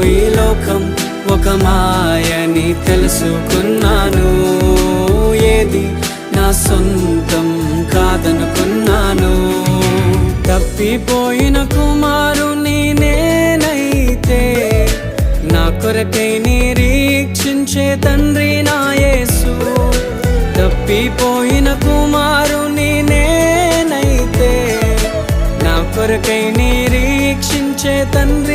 ఈ లోకం ఒక మాయని తెలుసుకున్నాను. ఏది నా సొంతం కాదనుకున్నాను. తప్పిపోయిన కుమారుని నేనైతే నా కొరకై నిరీక్షించే తండ్రి నా యేసు. తప్పిపోయిన కుమారుని నేనైతే నా కొరకై నిరీక్షించే తండ్రి